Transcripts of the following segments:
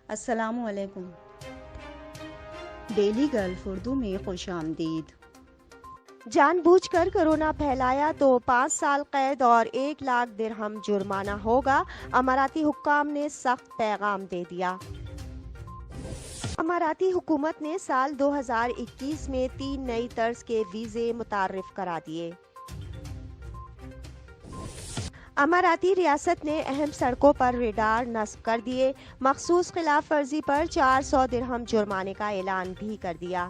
السلام علیکم۔ Daily golf Urdu میں خوش آمدید۔ جان بوجھ کر کرونا پھیلایا تو 5 سال قید اور 1 لاکھ درہم جرمانہ ہوگا، اماراتی حکام نے سخت پیغام دے دیا۔ اماراتی حکومت نے سال 2021 میں 3 نئی طرز کے ویزے متعارف کرا دیے۔ اماراتی ریاست نے اہم سڑکوں پر ریڈار نصب کر دیے، مخصوص خلاف ورزی پر 400 درہم جرمانے کا اعلان بھی کر دیا۔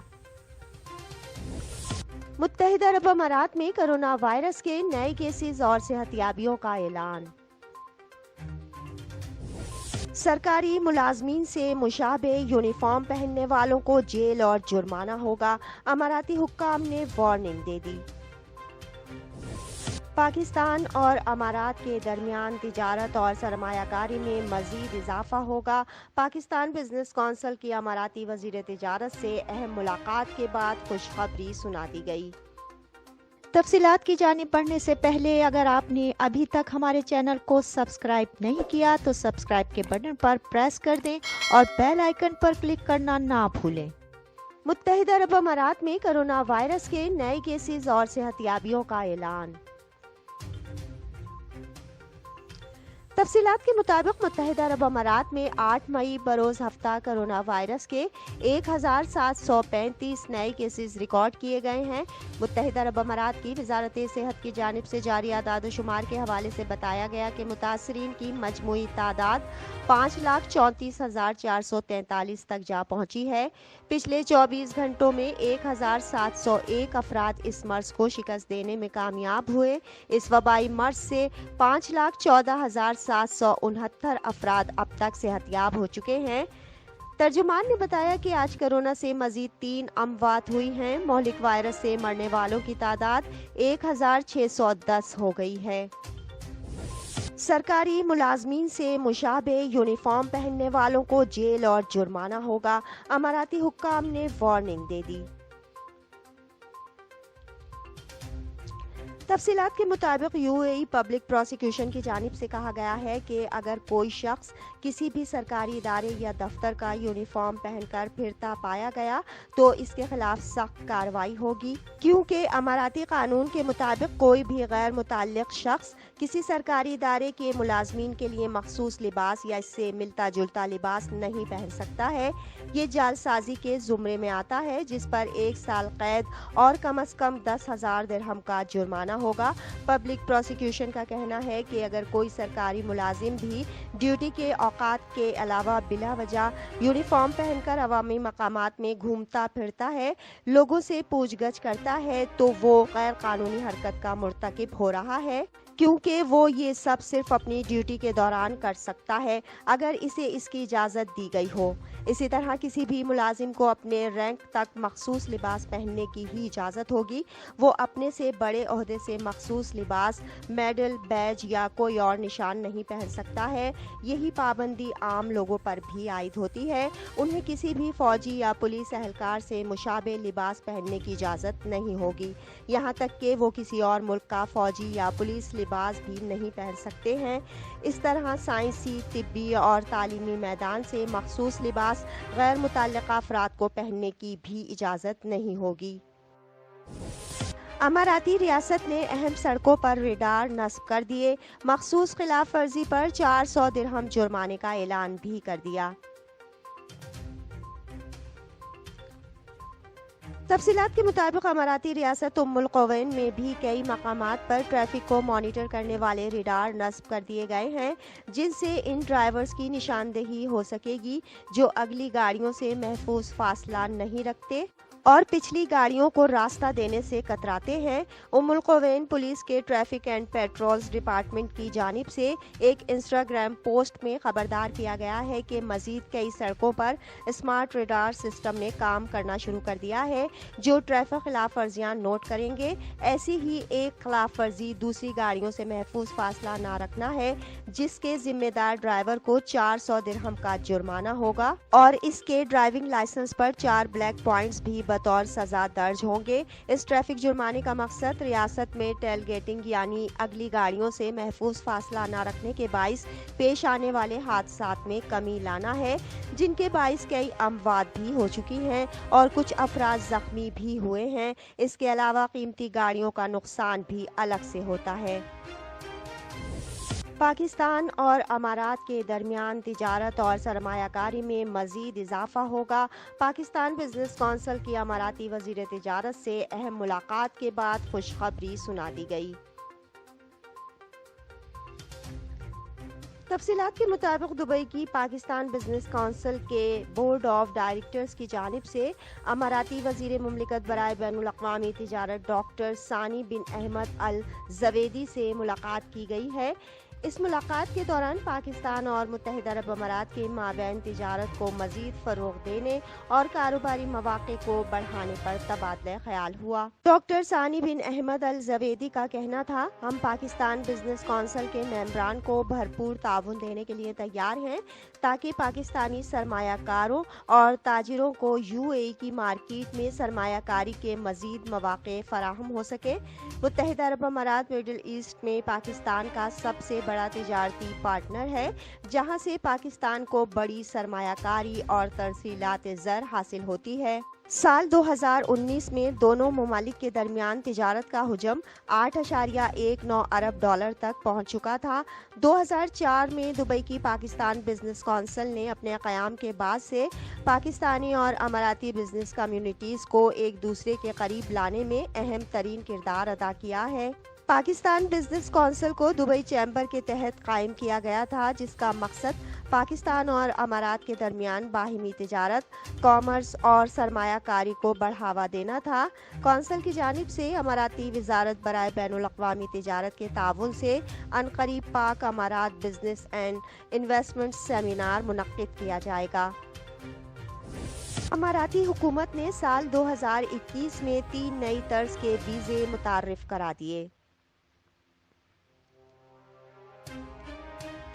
متحدہ عرب امارات میں کرونا وائرس کے نئے کیسز اور صحتیابیوں کا اعلان۔ سرکاری ملازمین سے مشابہ یونیفارم پہننے والوں کو جیل اور جرمانہ ہوگا، اماراتی حکام نے وارننگ دے دی۔ پاکستان اور امارات کے درمیان تجارت اور سرمایہ کاری میں مزید اضافہ ہوگا، پاکستان بزنس کونسل کی اماراتی وزیر تجارت سے اہم ملاقات کے بعد خوشخبری سنا دی گئی۔ تفصیلات کی جانب بڑھنے سے پہلے اگر آپ نے ابھی تک ہمارے چینل کو سبسکرائب نہیں کیا تو سبسکرائب کے بٹن پر پریس کر دیں اور بیل آئیکن پر کلک کرنا نہ بھولیں۔ متحدہ عرب امارات میں کرونا وائرس کے نئے کیسز اور صحتیابیوں کا اعلان۔ تفصیلات کے مطابق متحدہ عرب امارات میں 8 مئی بروز ہفتہ کرونا وائرس کے 1735 نئے کیسز ریکارڈ کیے گئے ہیں۔ متحدہ عرب امارات کی وزارت صحت کی جانب سے جاری اعداد و شمار کے حوالے سے بتایا گیا کہ متاثرین کی مجموعی تعداد 5,34,443 تک جا پہنچی ہے۔ پچھلے 24 گھنٹوں میں 1,701 افراد اس مرض کو شکست دینے میں کامیاب ہوئے۔ اس وبائی مرض سے 5,14,769 افراد اب تک صحت یاب ہو چکے ہیں۔ ترجمان نے بتایا کہ آج کورونا سے مزید 3 اموات ہوئی ہیں۔ مہلک وائرس سے مرنے والوں کی تعداد 1,610 ہو گئی ہے۔ سرکاری ملازمین سے مشابہ یونیفارم پہننے والوں کو جیل اور جرمانہ ہوگا، اماراتی حکام نے وارننگ دے دی۔ تفصیلات کے مطابق UAE پبلک پروسیکیوشن کی جانب سے کہا گیا ہے کہ اگر کوئی شخص کسی بھی سرکاری ادارے یا دفتر کا یونیفارم پہن کر پھرتا پایا گیا تو اس کے خلاف سخت کارروائی ہوگی، کیونکہ اماراتی قانون کے مطابق کوئی بھی غیر متعلق شخص کسی سرکاری ادارے کے ملازمین کے لیے مخصوص لباس یا اس سے ملتا جلتا لباس نہیں پہن سکتا ہے۔ یہ جعل سازی کے زمرے میں آتا ہے، جس پر 1 سال قید اور کم از کم 10,000 درہم کا جرمانہ ہوگا۔ پبلک پروسیکیوشن کا کہنا ہے کہ اگر کوئی سرکاری ملازم بھی ڈیوٹی کے اوقات کے علاوہ بلا وجہ یونیفارم پہن کر عوامی مقامات میں گھومتا پھرتا ہے، لوگوں سے پوچھ گچھ کرتا ہے تو وہ غیر قانونی حرکت کا مرتکب ہو رہا ہے، کیونکہ وہ یہ سب صرف اپنی ڈیوٹی کے دوران کر سکتا ہے اگر اسے اس کی اجازت دی گئی ہو۔ اسی طرح کسی بھی ملازم کو اپنے رینک تک مخصوص لباس پہننے کی ہی اجازت ہوگی۔ وہ اپنے سے بڑے عہدے سے مخصوص لباس، میڈل، بیج یا کوئی اور نشان نہیں پہن سکتا ہے۔ یہی پابندی عام لوگوں پر بھی عائد ہوتی ہے۔ انہیں کسی بھی فوجی یا پولیس اہلکار سے مشابہ لباس پہننے کی اجازت نہیں ہوگی، یہاں تک کہ وہ کسی اور ملک کا فوجی یا پولیس لباس بھی نہیں پہن سکتے ہیں۔ اس طرح سائنسی، طبی اور تعلیمی میدان سے مخصوص لباس غیر متعلقہ افراد کو پہننے کی بھی اجازت نہیں ہوگی۔ اماراتی ریاست نے اہم سڑکوں پر ریڈار نصب کر دیے، مخصوص خلاف ورزی پر 400 درہم جرمانے کا اعلان بھی کر دیا۔ تفصیلات کے مطابق اماراتی ریاست القوین میں بھی کئی مقامات پر ٹریفک کو مانیٹر کرنے والے ریڈار نصب کر دیے گئے ہیں، جن سے ان ڈرائیورز کی نشاندہی ہو سکے گی جو اگلی گاڑیوں سے محفوظ فاصلہ نہیں رکھتے اور پچھلی گاڑیوں کو راستہ دینے سے کتراتے ہیں۔ القوین پولیس کے ٹریفک اینڈ پیٹرولز ڈپارٹمنٹ کی جانب سے ایک انسٹاگرام پوسٹ میں خبردار کیا گیا ہے کہ مزید کئی سڑکوں پر اسمارٹ ریڈار سسٹم نے کام کرنا شروع کر دیا ہے جو ٹریفک خلاف ورزیاں نوٹ کریں گے۔ ایسی ہی ایک خلاف ورزی دوسری گاڑیوں سے محفوظ فاصلہ نہ رکھنا ہے، جس کے ذمہ دار ڈرائیور کو 400 درہم کا جرمانہ ہوگا اور اس کے ڈرائیونگ لائسنس پر 4 بلیک پوائنٹس بھی बतौर सजा दर्ज होंगे। इस ट्रैफिक जुर्माने का मकसद रियासत में टेल गेटिंग यानी अगली गाड़ियों से महफूज फासला न रखने के बाइस पेश आने वाले हादसात में कमी लाना है, जिनके बाइस कई अमवात भी हो चुकी हैं और कुछ अफराद जख्मी भी हुए हैं। इसके अलावा कीमती गाड़ियों का नुकसान भी अलग से होता है। पाकिस्तान और अमारात के दरमियान तिजारत और सरमायाकारी में मज़ीद इजाफा होगा। पाकिस्तान बिजनेस कौंसिल की अमाराती वज़ीर तिजारत से अहम मुलाकात के बाद खुशखबरी सुना दी गई। तफसीलात के मुताबिक दुबई की पाकिस्तान बिजनेस कौंसिल के बोर्ड ऑफ डायरेक्टर्स की जानिब से अमाराती वज़ीर मुमलिकत बराए बैनुल अक़वामी तिजारत डॉक्टर सानी बिन अहमद अल ज़वेदी से मुलाकात की गई है। इस मुलाकात के दौरान पाकिस्तान और मुत्तहिदा अरब अमारात के माबैन तिजारत को मजीद फ़रोग़ देने और कारोबारी मौक़े को बढ़ाने पर तबादला ख्याल हुआ। डॉक्टर सानी बिन अहमद अल ज़वेदी का कहना था, हम पाकिस्तान बिजनेस कौंसिल के मेंबरान को भरपूर ताउन देने के लिए तैयार हैं ताकि पाकिस्तानी सरमायाकारों और ताजिरों को UAE की मार्केट में सरमायाकारी के मजीद मौक़े फराहम हो सके। मुत्तहिदा अरब अमारात मिडिल ईस्ट में पाकिस्तान का सबसे बड़ा तिजारती पार्टनर है, जहां से पाकिस्तान को बड़ी सरमायाकारी और तरसीलात ज़र हासिल होती है। साल 2019 में दोनों ममालिक के दरमियान तिजारत का हुजम 8.19 अरब डॉलर तक पहुंच चुका था। 2004 में दुबई की पाकिस्तान बिजनेस कौंसिल ने अपने क़याम के बाद से पाकिस्तानी और अमाराती बिजनेस कम्युनिटीज़ को एक दूसरे के करीब लाने में अहम तरीन किरदार अदा किया है। पाकिस्तान बिजनेस कौंसिल को दुबई चैम्बर के तहत कायम किया गया था, जिसका मकसद पाकिस्तान और अमारात के दरमियान बाहिमी तिजारत, कॉमर्स और सरमायाकारी को बढ़ावा देना था। कौंसिल की जानिब से अमाराती वज़ारत बराए बैनुल अक़वामी तिजारत के ताउन से अनक़रीब पाक अमारात बिजनेस एंड इन्वेस्टमेंट सेमिनार मुनक़्क़िद किया जाएगा। अमाराती हुकूमत ने साल 2021 में 3 नई तर्ज के वीज़े मुतारिफ करा दिए।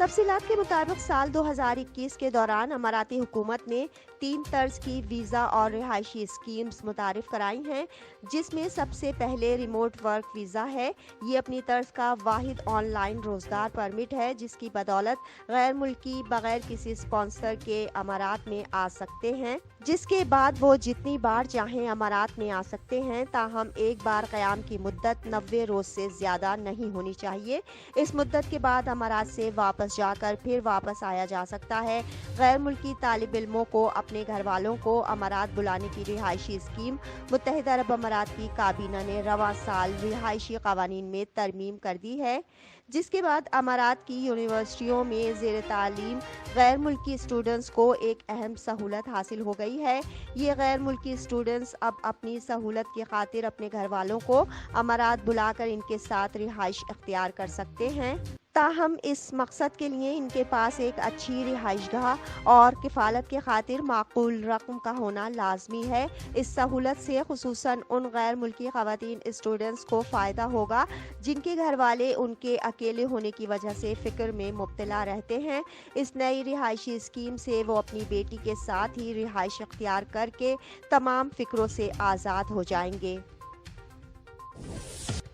तफसीलात के मुताबिक साल 2021 के दौरान अमाराती हुकूमत ने 3 तर्ज की वीज़ा और रिहायशी स्कीम्स मुतारिफ कराई हैं, जिसमें सबसे पहले रिमोट वर्क वीज़ा है। ये अपनी तर्ज का वाहिद ऑनलाइन रोज़गार परमिट है, जिसकी बदौलत गैर मुल्की बगैर किसी स्पॉन्सर के अमारात में आ सकते हैं, जिसके बाद वो जितनी बार चाहें अमारात में आ सकते हैं। ताहम एक बार क़याम की मुद्दत 90 रोज़ से ज़्यादा नहीं होनी चाहिए। इस मुद्दत के बाद अमारात से वापस जाकर फिर वापस आया जा सकता है। गैर मुल्की तालिब इल्मों को अपने घर वालों को अमारात बुलाने की रिहायशी स्कीम मुत्तहिदा अरब अमारात की काबीना ने रवां साल रिहायशी कवानीन में तरमीम कर दी है, जिसके बाद अमारात की यूनिवर्सिटियों में ज़ेर तालीम गैर मुल्की स्टूडेंट्स को एक अहम सहूलत हासिल हो गई है। ये गैर मुल्की स्टूडेंट्स अब अपनी सहूलत की खातिर अपने घर वालों को अमारात बुलाकर इनके साथ रिहाइश इख्तियार कर सकते हैं। ताहम इस मकसद के लिए इनके पास एक अच्छी रिहाइशगाह और किफ़ालत के खातिर माकूल रकम का होना लाजमी है। इस सहूलत से खुसूसन उन गैर मुल्की ख़वातीन स्टूडेंट्स को फ़ायदा होगा जिनके घर वाले उनके अकेले होने की वजह से फ़िक्र में मुब्तला रहते हैं। इस नई रिहायशी स्कीम से वो अपनी बेटी के साथ ही रिहाइश इख्तियार करके तमाम फ़िक्रों से आज़ाद हो जाएंगे।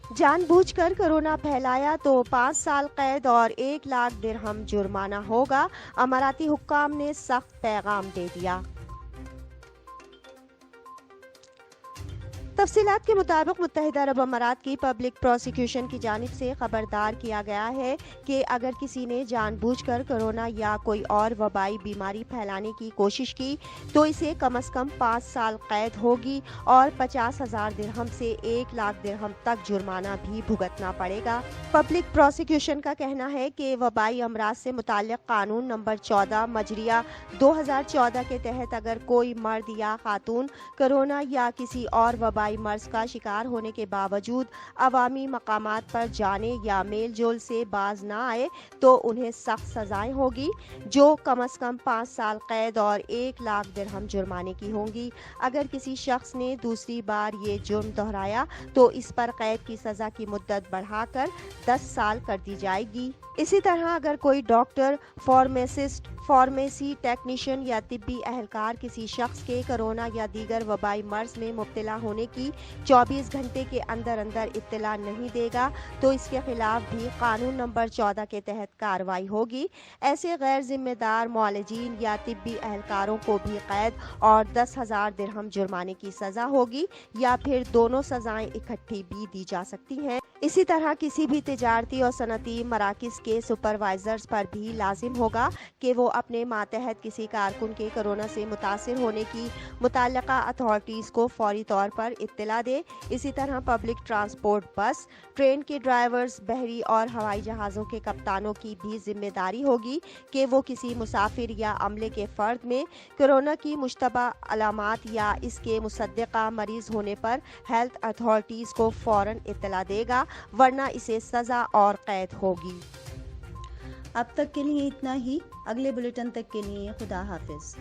जानबूझकर कोरोना फैलाया तो 5 साल कैद और 1 लाख दिरहम जुर्माना होगा। अमाराती हुक्काम ने सख्त पैगाम दे दिया। तफसीलात के मुताबिक मुत्तहिदा अरब अमारात की पब्लिक प्रोसिक्यूशन की जानिब से खबरदार किया गया है कि अगर किसी ने जानबूझकर कोरोना या कोई और वबाई बीमारी फैलाने की कोशिश की तो इसे कम से कम 5 साल कैद होगी और 50,000 दिरहम से 1 लाख दिरहम तक जुर्माना भी भुगतना पड़ेगा। पब्लिक प्रोसिक्यूशन का कहना है कि वबाई अमराज से मुताल्लिक कानून नंबर 14 मजरिया 2014 के तहत अगर कोई मर्द या खातून कोरोना या किसी और वबाई मर्ज का शिकार होने के बावजूद अवामी मकामात पर जाने या मेल जोल से बाज ना आए तो उन्हें सख्त सजाएं होगी, जो कम से कम 5 साल कैद और 1 लाख दिरहम जुर्माने की होंगी। अगर किसी शख्स ने दूसरी बार ये जुर्म दोहराया तो इस पर कैद की सज़ा की मुद्दत बढ़ाकर 10 साल कर दी जाएगी। इसी तरह अगर कोई डॉक्टर, फार्मासिस्ट, फार्मेसी टेक्नीशियन या तिब्बी अहलकार किसी शख्स के कोरोना या दीगर वबाई मर्ज में मुब्तला होने की 24 घंटे के अंदर अंदर इत्तला नहीं देगा तो इसके खिलाफ भी कानून नंबर 14 के तहत कार्रवाई होगी। ऐसे गैर जिम्मेदार मुआलिजीन या तिब्बी अहलकारों को भी कैद और 10,000 दिरहम जुर्माने की सजा होगी या फिर दोनों सजाएं इकट्ठी भी दी जा सकती हैं। इसी तरह किसी भी तिजारती और सनती मराकिज के सुपरवाइजर्स पर भी लाजिम होगा कि वो अपने मातहत किसी कारकुन के कोरोना से मुतासिर होने की मुतल्लिका अथॉरिटीज़ को फौरी तौर पर इत्तला दे। इसी तरह पब्लिक ट्रांसपोर्ट, बस, ट्रेन के ड्राइवर्स, बहरी और हवाई जहाज़ों के कप्तानों की भी जिम्मेदारी होगी कि वो किसी मुसाफिर या अमले के फ़र्द में कोरोना की मुश्तबा अलामात या इसके मुसद्दिक़ा मरीज़ होने पर हेल्थ अथॉरिटीज़ को फ़ौरन इत्तला देगा, वरना इसे सज़ा और कैद होगी। अब तक के लिए इतना ही। अगले बुलेटिन तक के लिए खुदा हाफिज।